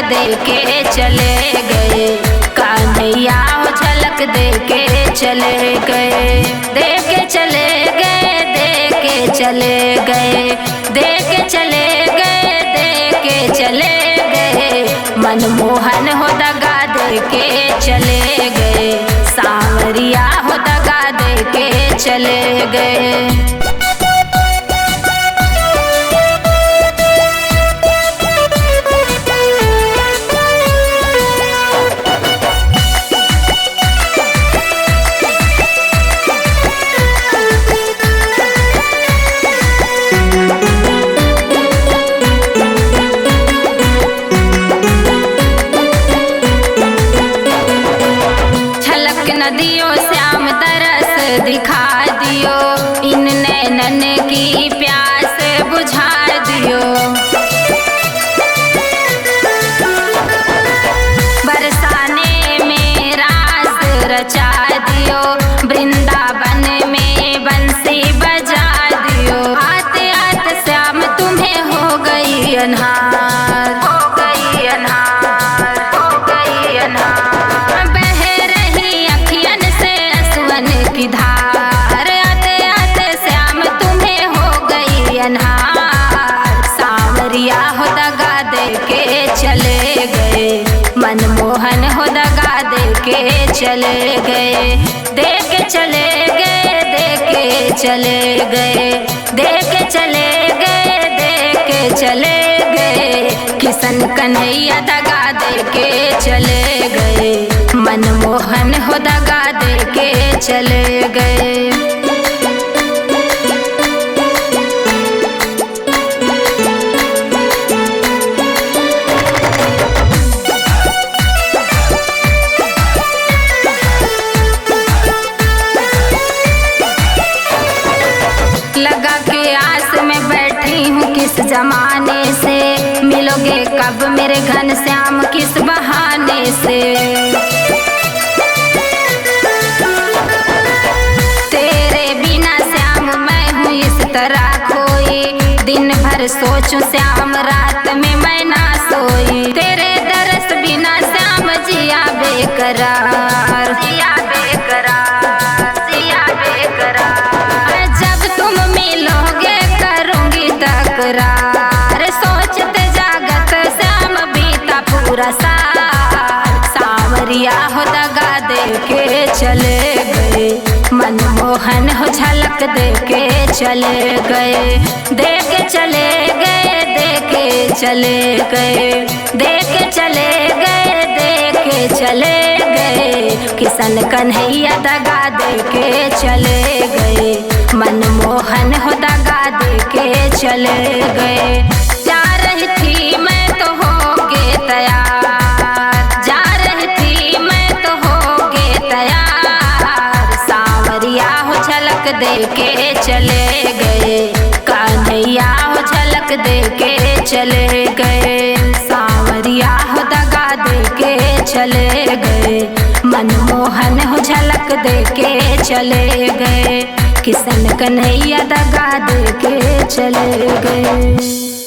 दे के चले गए, कन्हैया हो झलक दे के चले गए। दे के चले गए, दे के चले गए, दे के चले गए, दे के चले गए। मनमोहन हो दगा दे के चले गए, सांवरिया हो दगा दे के चले गए। नदियों श्याम तरस दिखा दियो, इन नैनन की प्यास बुझा दियो। बरसाने में रास रचा दियो, वृंदावन में बंसी बजा दियो। आते आते श्याम तुम्हें हो गई अनहार, हो गई अनहार, हो गई अनहार। की धार आते आते श्याम तुम्हें हो गई अनहार। सांवरिया हो दगा दे के चले गए, मनमोहन हो दगा दे के चले गए। दे के चले गए, दे के चले गए, दे के चले गए, दे के चले गए। किशन कन्हैया दगा दे के चले गए, मनमोहन हो दगा दे के चले गए। लगा के आस में बैठी हूँ किस जमाने से, मिलोगे कब मेरे घनश्याम किस बहाने से। तरह खोई दिन भर सोचूं श्याम, रात में मैं ना सोई। तेरे दरस बिना श्याम जिया बेकरार, जिया बेकरार, जिया बेकरार। जब तुम मिलोगे करूंगी तकरार, सोचते जागत श्याम बीता पूरा साल। सांवरिया हो दगा दे के चले गए, मनमोहन हो झलक दे के चले गए। दे के चले गए, दे के चले गए, दे के चले गए, दे के चले गए। किशन कन्हैया दगा दे के चले गए, मनमोहन हो दगा दे के चले गए। जा रही थी मैं तो होके तैयार, जा रही थी मैं तो होके तैयार। सांवरिया हो झलक दे के चले गए, कन्हैया हो झलक दे के चले गए। सांवरिया हो दगा दे के चले गए, मनमोहन हो झलक दे के चले गए। किशन कन्हैया दगा दे के चले गए।